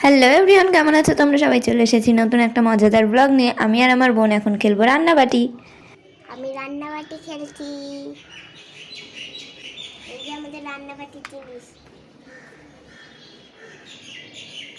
Hello everyone, কেমন আছো তোমরা সবাই? চলে এসেছি নতুন একটা মজাদার ব্লগ নিয়ে। আমি আর আমার বোন এখন খেলবো রান্নাবাটি। আমি রান্নাবাটি খেলছি। এই যে আমাদের রান্নাবাটি জিনিস।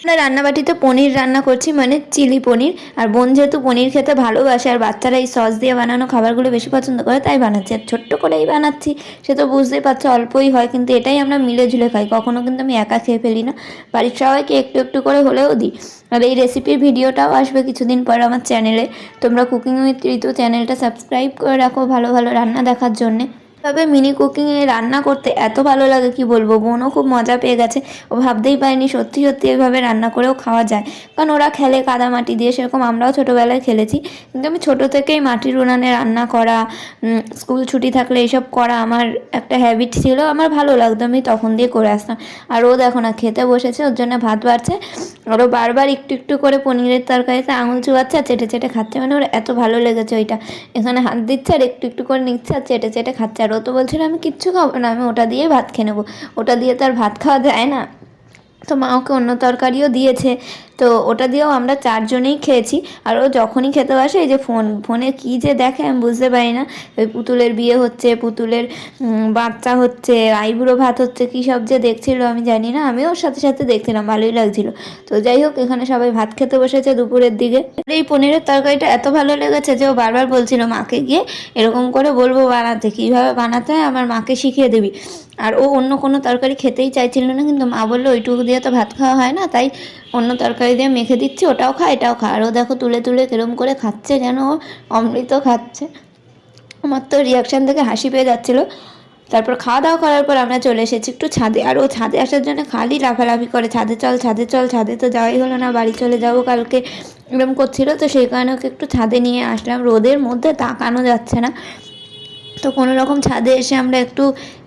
আমরা রান্নাবাটিতে পনির রান্না করছি, মানে চিলি পনির। আর বোন যেহেতু পনির খেতে ভালোবাসে আর বাচ্চারা এই সস দিয়ে বানানো খাবারগুলো বেশি পছন্দ করে, তাই বানাচ্ছি। আর ছোট্ট করেই বানাচ্ছি, সে তো বুঝতেই পারছো অল্পই হয়, কিন্তু এটাই আমরা মিলে ঝুলে খাই। কখনো কিন্তু আমি একা খেয়ে ফেলি না, বাড়ির সবাইকে একটু একটু করে হলেও দিই। আর এই রেসিপির ভিডিওটাও আসবে কিছুদিন পর আমার চ্যানেলে। তোমরা কুকিং উইথ ঋতু চ্যানেলটা সাবস্ক্রাইব করে রাখো ভালো ভালো রান্না দেখার জন্যে। তবে মিনি কুকিংয়ে রান্না করতে এত ভালো লাগে কি বলবো। বোনও খুব মজা পেয়ে গেছে, ও ভাবতেই পারেনি সত্যি সত্যি এভাবে রান্না করেও খাওয়া যায়। কারণ ওরা খেলে কাদা মাটি দিয়ে, সেরকম আমরাও ছোটোবেলায় খেলেছি। কিন্তু আমি ছোটো থেকেই মাটির উনানে রান্না করা, স্কুল ছুটি থাকলে এইসব করা আমার একটা হ্যাবিট ছিল, আমার ভালো লাগতো, আমি তখন দিয়ে করে আসতাম। আর ও দেখো না খেতে বসেছে, ওর জন্য ভাত বাড়ছে। আরও বারবার একটু একটু করে পনিরের তরকারিতে আঙুল চুবাচ্ছে আর চেটে চেটে খাচ্ছে, মানে ওর এত ভালো লেগেছে ওইটা। এখানে হাত দিচ্ছে আর একটু একটু করে নিচ্ছে আর চেটে চেটে খাচ্ছে। আর ও তো বলছিল আমি কিচ্ছু খাবো না, আমি ওটা দিয়েই ভাত খেয়ে নেবো। ওটা দিয়ে তো আর ভাত খাওয়া যায় না, তো মা ওকে অন্য তরকারিও দিয়েছে। তো ওটা দিয়েও আমরা চারজনেই খেয়েছি। আর ও যখনই খেতে বসে এই যে ফোনে কী যে দেখে আমি বুঝতে পারি না। ওই পুতুলের বিয়ে হচ্ছে, পুতুলের বাচ্চা হচ্ছে, আইবুড়ো ভাত হচ্ছে, কী সব যে দেখছিল আমি জানি না, আমিও ওর সাথে সাথে দেখছিলাম, ভালোই লাগছিল। তো যাই হোক, এখানে সবাই ভাত খেতে বসেছে দুপুরের দিকে। এই পনিরের তরকারিটা এত ভালো লেগেছে যে ও বারবার বলছিল মাকে গিয়ে এরকম করে বলবো বানাতে, কীভাবে বানাতে হয় আমার মাকে শিখিয়ে দিবি। আর ও অন্য কোনো তরকারি খেতেই চাইছিল না, কিন্তু মা বললো ওইটুকু দিয়ে তো ভাত খাওয়া হয় না, তাই অন্য তরকারি দিয়ে মেখে দিচ্ছি, ওটাও খা এটাও খা। আর ও দেখো তুলে তুলে কিরম করে খাচ্ছে, যেন ও অমৃত খাচ্ছে। আমার তো রিয়াকশান থেকে হাসি পেয়ে যাচ্ছিলো। তারপর খাওয়া দাওয়া করার পর আমরা চলে এসেছি একটু ছাদে। আর ও ছাদে আসার জন্য খালি লাফালাফি করে, ছাদে চল ছাদে চল। ছাদে তো যাওয়াই হলো না, বাড়ি চলে যাবো কালকে এরকম করছিল। তো সেই কারণে ওকে একটু ছাদে নিয়ে আসলাম, রোদের মধ্যে তাকানো যাচ্ছে না। তো কোনো রকম ছাদে এসে আমরা একটু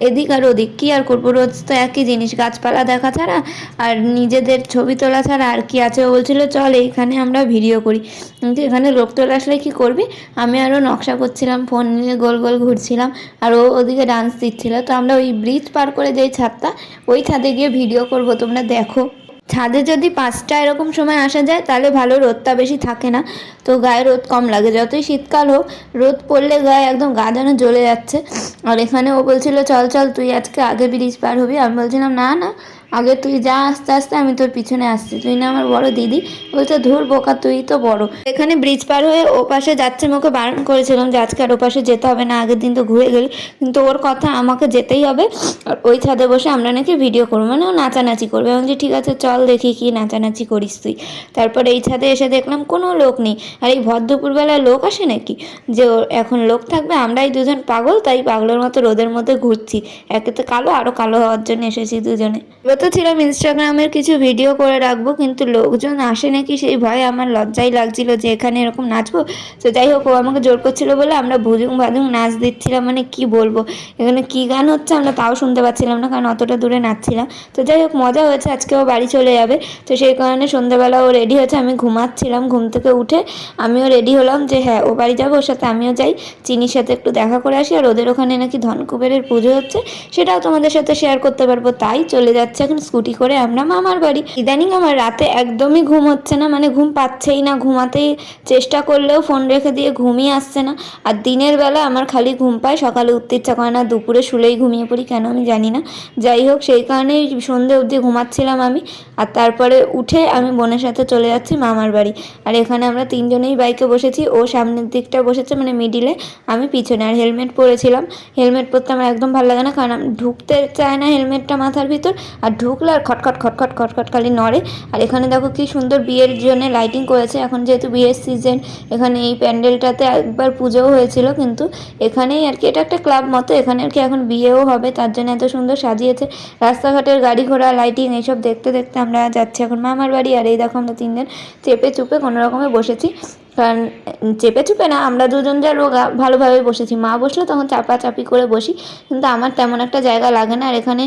এদিক আর ওদিক, কী আর করবো, রোজ তো একই জিনিস, গাছপালা দেখা ছাড়া আর নিজেদের ছবি তোলা ছাড়া আর কি আছে। ও বলছিলো চল এইখানে আমরা ভিডিও করি, কিন্তু এখানে লোক তোলা আসলে কী করবি। আমি আরও নকশা করছিলাম, ফোন নিয়ে গোল গোল ঘুরছিলাম, আর ও ওদিকে ডান্স দিচ্ছিলো। তো আমরা ওই ব্রিজ পার করে যেই ছাদটা, ওই ছাদে গিয়ে ভিডিও করব, তোমরা দেখো। ছাদে যদি 5টা এরকম সময় আসা যায় তাহলে ভালো, রোদটা বেশি থাকে না, তো গায়ে রোদ কম লাগে। যতই শীতকাল হোক, রোদ পড়লে গায়ে একদম গা যেন জ্বলে যাচ্ছে। আর এখানে ও বলছিল চল চল তুই আজকে আগে ব্রিজ পার হবি, আমি বলছিলাম না না, আগে তুই যা আস্তে আস্তে, আমি তোর পিছনে আসছি, তুই না আমার বড় দিদি। বলছে ধুর বোকা, তুই তো বড়। এখানে ব্রিজ পার হয়ে ও পাশে যাচ্ছে, আমি ওকে বারণ করেছিলাম যে আজকে আর ও পাশে যেতে হবে না, আগের দিন তো ঘুরে গেলি, কিন্তু ওর কথা আমাকে যেতেই হবে। আর ওই ছাদে বসে আমরা নাকি ভিডিও করবো, মানে ও নাচানাচি করবে। আমি বলছি ঠিক আছে চল দেখি কি নাচানাচি করিস তুই। তারপরে এই ছাদে এসে দেখলাম কোনো লোক নেই। আর এই ভর দুপুরবেলায় লোক আসে নাকি যে এখন লোক থাকবে? আমরাই দুজন পাগল, তাই পাগলের মতো রোদের মধ্যে ঘুরছি। একে তো কালো, আরও কালো হওয়ার জন্য এসেছি দুজনে। এবার তো ছিলাম ইনস্টাগ্রামের কিছু ভিডিও করে রাখবো, কিন্তু লোকজন আসে নাকি সেই ভয়ে আমার লজ্জাই লাগছিল যে এখানে এরকম নাচবো। তো যাই হোক, ও আমাকে জোর করছিল বলে আমরা ভুজুং ভাজুং নাচ দিচ্ছিলাম, মানে কি বলবো, এখানে কী গান হচ্ছে আমরা তাও শুনতে পাচ্ছিলাম না, কারণ অতটা দূরে নাচছিলাম। তো যাই হোক, মজা হয়েছে। আজকে ও বাড়ি চলে যাবে, তো সেই কারণে সন্ধ্যাবেলা ও রেডি হয়েছে, আমি ঘুমাচ্ছিলাম। ঘুম থেকে উঠে আমিও রেডি হলাম যে হ্যাঁ ও বাড়ি যাবো, ওর সাথে আমিও যাই, চিনির সাথে একটু দেখা করে আসি। আর ওদের ওখানে নাকি ধনকুবেরের পুজো হচ্ছে, সেটাও তোমাদের সাথে শেয়ার করতে পারবো, তাই চলে যাচ্ছে এখন স্কুটি করে আমরা মামার বাড়ি। ইদানিং আমার রাতে একদমই ঘুম হচ্ছে না, মানে ঘুম পাচ্ছেই না, ঘুমাতেই চেষ্টা করলেও ফোন রেখে দিয়ে ঘুমই আসছে না। আর দিনের বেলা আমার খালি ঘুম পায়, সকালে উঠতে ইচ্ছা করে না, দুপুরে শুলেই ঘুমিয়ে পড়ি, কেন আমি জানি না। যাই হোক, সেই কারণেই সন্ধে অবধি ঘুমাচ্ছিলাম আমি। আর তারপরে উঠে আমি বোনের সাথে চলে যাচ্ছি মামার বাড়ি। আর এখানে আমরা তিনজনেই বাইকে বসেছি, ও সামনের দিকটা বসেছে মানে মিডিলে, আমি পিছনে। আর হেলমেট পরেছিলাম, হেলমেট পরতে আমার একদম ভালো লাগে না, কারণ আমি ঢুকতে চায় না হেলমেটটা মাথার ভিতর, আর ঢুকলে আর খটখট খটখট খটখট খালি নড়ে। আর এখানে দেখো কি সুন্দর বিয়ের জন্য লাইটিং করেছে, এখন যেহেতু বিয়ের সিজন, এখানে এই প্যান্ডেলটাতে একবার পুজোও হয়েছিল, কিন্তু এখানেই আর কি, এটা একটা ক্লাব মতো, এখানে আর কি এখন বিয়েও হবে, তার জন্য এত সুন্দর সাজিয়েছে। রাস্তাঘাটের গাড়ি ঘোড়া লাইটিং এইসব দেখতে দেখতে আমরা যাচ্ছি এখন মামার বাড়ি। আর এই দেখো আমরা তিনজন চেপে চুপে কোনো রকমে বসেছি, কারণ চেপে চুপে না, আমরা দুজন যা রোগা ভালোভাবে বসেছি, মা বসলে তখন চাপাচাপি করে বসি, কিন্তু আমার তেমন একটা জায়গা লাগে না। আর এখানে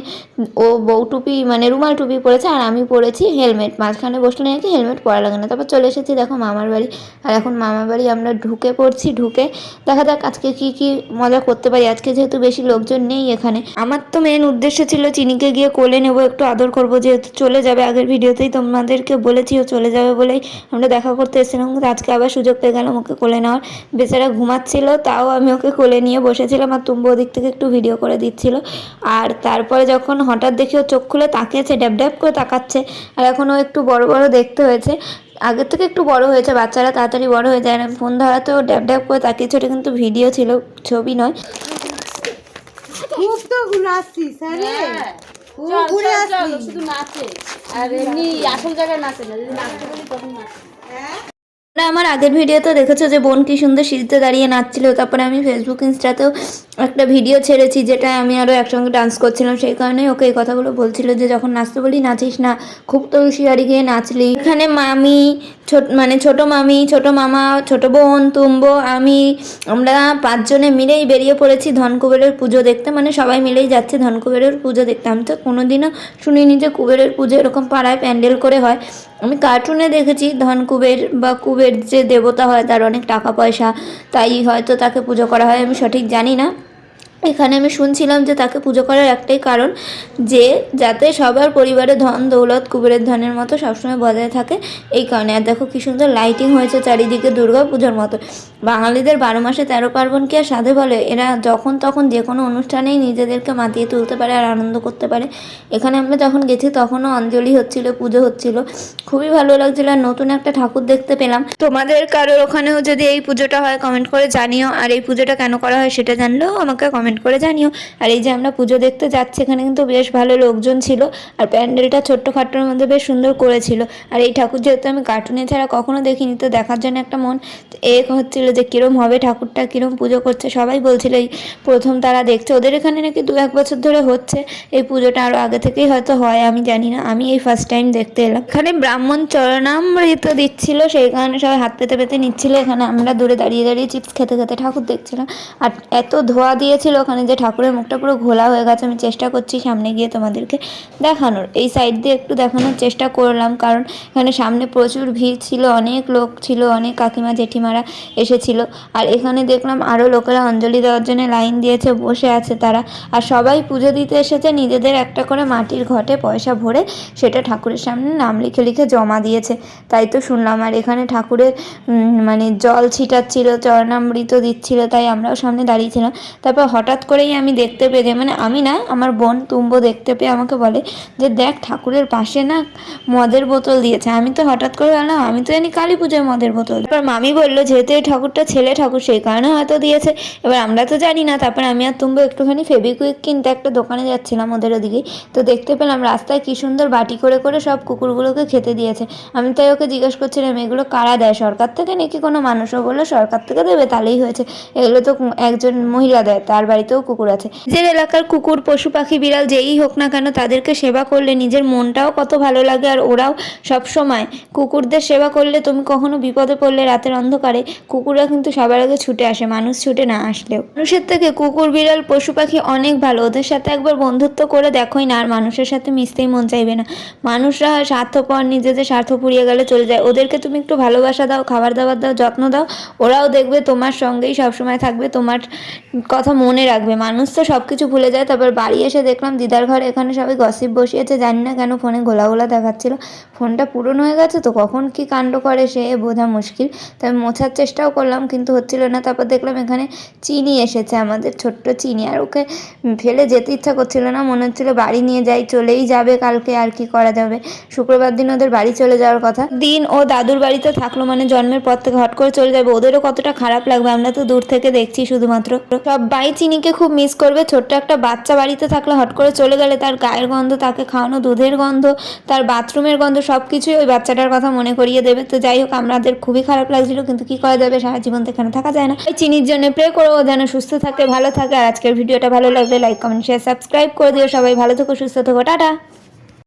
ও বউ টুপি মানে রুমাল টুপি পরেছে আর আমি পরেছি হেলমেট, মাঝখানে বসলে নাকি হেলমেট পরা লাগে না। তারপর চলে এসেছি দেখো মামার বাড়ি। আর এখন মামার বাড়ি আমরা ঢুকে পড়ছি, ঢুকে দেখা যাক আজকে কি কি মজা করতে পারি। আজকে যেহেতু বেশি লোকজন নেই এখানে, আমার তো মেন উদ্দেশ্য ছিল চিনিকে গিয়ে কোলে নেবো, একটু আদর করবো, যেহেতু চলে যাবে। আগের ভিডিওতেই তোমাদেরকে বলেছি ও চলে যাবে বলেই আমরা দেখা করতে এসেছিলাম, কিন্তু আজকে আবার সুযোগ পেয়ে গেলাম ওকে কোলে নেওয়ার। বেচারা ঘুমাচ্ছিল, তাও আমি ওকে কোলে নিয়ে বসেছিলাম আর তুম্বু ওদিক থেকে একটু ভিডিও করে দিচ্ছিল। আর তারপরে যখন হঠাৎ দেখি ও চোখ খুলে তাকিয়েছে, ড্যাব ড্যাব করে তাকাচ্ছে। আর এখন ও একটু বড় বড় দেখতে হয়েছে, আগের থেকে একটু বড় হয়েছে, বাচ্চারা তাড়াতাড়ি বড় হয়ে যায় না। ফোন ধরাতেও ড্যাব ড্যাব করে তাকিয়েছে, ওটা কিন্তু ভিডিও ছিল, ছবি নয়। খুব তো ঘুরাচ্ছিস আরে খুব ঘুরে আসছিস শুধু নাচে আর এমনি আসল জায়গায় নাচে না, যদি নাচতে বলি তখন নাচে। তোমরা আমার আগের ভিডিওতে দেখেছো যে বোন কি সুন্দর সিঁড়িতে দাঁড়িয়ে নাচছিল। তারপরে আমি ফেসবুক ইনস্টাতেও একটা ভিডিও ছেড়েছি, যেটা আমি আরও একসঙ্গে ডান্স করছিলাম। সেই কারণেই ওকে এই কথাগুলো বলছিল যে যখন নাচতে বলি নাচিস না, খুব তো হুঁশিয়ারি গিয়ে নাচলি। এখানে মামি ছোট মামি, ছোট মামা, ছোট বোন, তুম্বো, আমি, আমরা 5 জনে মিলেই বেরিয়ে পড়েছি ধনকুবেরের পুজো দেখতে। মানে সবাই মিলেই যাচ্ছে ধনকুবেরের পুজো দেখতে। আমি তো কোনোদিনও শুনিনি যে কুবেরের পুজো এরকম পাড়ায় প্যান্ডেল করে হয়। আমি কার্টুনে দেখেছি ধনকুবের বা কুবের যে দেবতা হয় তার অনেক টাকা পয়সা, তাই হয়তো তাকে পুজো করা হয়, আমি সঠিক জানি না। এখানে আমি শুনছিলাম যে তাকে পুজো করার একটাই কারণ, যে যাতে সবার পরিবারে ধন দৌলত কুবেরের ধনের মতো সবসময় বজায় থাকে, এই কারণে। আর দেখো কি সুন্দর লাইটিং হয়েছে চারিদিকে, দুর্গা পুজোর মতো। বাঙালিদের 12 মাসে 13 পার্বণ কি আর সাধে বলে, এরা যখন তখন যে কোনো অনুষ্ঠানেই নিজেদেরকে মাতিয়ে তুলতে পারে আর আনন্দ করতে পারে। এখানে আমরা যখন গেছি তখনও অঞ্জলি হচ্ছিল, পুজো হচ্ছিল, খুবই ভালো লাগছিল। আর নতুন একটা ঠাকুর দেখতে পেলাম। তোমাদের কারোর ওখানেও যদি এই পুজোটা হয় কমেন্ট করে জানিও, আর এই পুজোটা কেন করা হয় সেটা জানলেও আমাকে কমেন্ট করে জানিও। আর এই যে আমরা পুজো দেখতে যাচ্ছি, এখানে কিন্তু বেশ ভালো লোকজন ছিল, আর প্যান্ডেলটা ছোট্টখাট্টোর মধ্যে বেশ সুন্দর করেছিল। আর এই ঠাকুর যেহেতু আমি কার্টুনে ছাড়া কখনো দেখিনি, তো দেখার জন্য একটা মন এক হচ্ছিল যে কিরম হবে ঠাকুরটা, কিরম পুজো করছে। সবাই বলছিল এই প্রথম তারা দেখছে, ওদের এখানে নাকি 2-1 বছর ধরে হচ্ছে এই পুজোটা, আরও আগে থেকেই হয়তো হয়, আমি জানি না, আমি এই ফার্স্ট টাইম দেখতে এলাম। এখানে ব্রাহ্মণ চরণামৃত দিচ্ছিল, সেই কারণে সবাই হাত পেতে পেতে নিচ্ছিল। এখানে আমরা দূরে দাঁড়িয়ে দাঁড়িয়ে চিপস খেতে খেতে ঠাকুর দেখছিলাম। আর এত ধোয়া দিয়েছিল ওখানে যে ঠাকুরের মুখটা পুরো ঘোলা হয়ে গেছে। আমি চেষ্টা করছি সামনে গিয়ে তোমাদেরকে দেখানোর, এই সাইড দিয়ে একটু দেখানোর চেষ্টা করলাম, কারণ এখানে সামনে প্রচুর ভিড় ছিল, অনেক লোক ছিল, অনেক কাকিমা জেঠিমারা এসেছিল। আর এখানে দেখলাম আরও লোকেরা অঞ্জলি দেওয়ার জন্য লাইন দিয়েছে, বসে আছে তারা। আর সবাই পুজো দিতে এসেছে নিজেদের একটা করে মাটির ঘটে পয়সা ভরে, সেটা ঠাকুরের সামনে নাম লিখে লিখে জমা দিয়েছে, তাই তো শুনলাম। আর এখানে ঠাকুরের মানে জল ছিটাচ্ছিল, চরণামৃত দিচ্ছিল, তাই আমরাও সামনে দাঁড়িয়েছিলাম। তারপর হঠাৎ করেই আমি দেখতে পেয়ে, মানে আমি না, আমার বোন তুম্বো দেখতে পেয়ে আমাকে বলে যে দেখ ঠাকুরের পাশে না মদের বোতল দিয়েছে। আমি তো হঠাৎ করে বললাম আমি তো জানি কালী পুজোয় মদের বোতল। তারপর মামি বললো যেহেতু এই ঠাকুরটা ছেলে ঠাকুর সেই কারণে হয়তো দিয়েছে, এবার আমরা তো জানি না। তারপর আমি আর তুম্বো একটুখানি ফেবিকুইক কিনতে একটা দোকানে যাচ্ছিলাম ওদের ওদিকেই, তো দেখতে পেলাম রাস্তায় কি সুন্দর বাটি করে করে সব কুকুরগুলোকে খেতে দিয়েছে। আমি তাই ওকে জিজ্ঞেস করছিলাম এগুলো কারা দেয়, সরকার থেকে নাকি কোনো মানুষও? বললো সরকার থেকে দেবে তাহলেই হয়েছে, এগুলো তো একজন মহিলা দেয়, তার বাড়িতেও কুকুর আছে। নিজের এলাকার কুকুর পশু পাখি বিড়াল যেই হোক না কেন তাদেরকে সেবা করলে নিজের মনটাও কত ভালো লাগে। আর ওরাও সব সময় কুকুরদের সেবা করলে, তুমি কখনো বিপদে পড়লে রাতের অন্ধকারে, কুকুররা কিন্তু সবার আগে ছুটে আসে, মানুষ ছুটে না আসলেও। মানুষের থেকে কুকুর বিড়াল পশু পাখি অনেক ভালো, ওদের সাথে একবার বন্ধুত্ব করে দেখোই না আর মানুষের সাথে মিশতেই মন চাইবে না। মানুষরা স্বার্থপর, নিজেদের স্বার্থ পুড়িয়ে গেলে চলে যায়। ওদেরকে তুমি একটু ভালোবাসা দাও, খাবার দাবার দাও, যত্ন দাও, ওরাও দেখবে তোমার সঙ্গেই সবসময় থাকবে, তোমার কথা মনে রাখবে। মানুষ তো সব কিছু ভুলে যায়। তারপর বাড়ি এসে দেখলাম দিদার ঘরে এখানে সবাই গসিপ বসিয়েছে, জানি না কেন ফোনে গোলা গোলা দেখাচ্ছিল। ফোনটা পুরনো হয়ে গেছে তো কখন কি কাণ্ড করে সে বোঝা মুশকিল। তাই মোছার চেষ্টাও করলাম কিন্তু হচ্ছিল না। তারপর দেখলাম এখানে চিনি এসেছে, আমাদের ছোট্ট চিনি, আর ওকে ফেলে যেতে ইচ্ছা করছিল না, মনে হচ্ছিল বাড়ি নিয়ে যাই, চলেই যাবে কালকে, আর কি করা যাবে। শুক্রবার দিন ওদের বাড়ি চলে যাওয়ার কথা, দিন ও দাদুর বাড়িতে থাকলো, মানে জন্মের পর থেকে হট করে চলে যাবে, ওদেরও কতটা খারাপ লাগবে। আমরা তো দূর থেকে দেখছি শুধুমাত্র। সবাই চিনিকে খুব মিস করবে। ছোট্ট একটা বাচ্চা বাড়িতে থাকলে হট করে চলে গেলে তার গায়ের গন্ধ, তাকে খাওয়ানো দুধের গন্ধ, তার বাথরুমের গন্ধ, সব কিছুই ওই বাচ্চাটার কথা মনে করিয়ে দেবে। তো যাই হোক, আমাদের খুবই খারাপ লাগছিল, কিন্তু কি করা যাবে, সারা জীবন তো এখানে থাকা যায় না। এই চিনির জন্য প্রে করো ও যেন সুস্থ থাকে, ভালো থাকে। আর আজকের ভিডিওটা ভালো লাগলে লাইক কমেন্ট শেয়ার সাবস্ক্রাইব করে দিও। সবাই ভালো থেকো, সুস্থ থেকো, টাটা।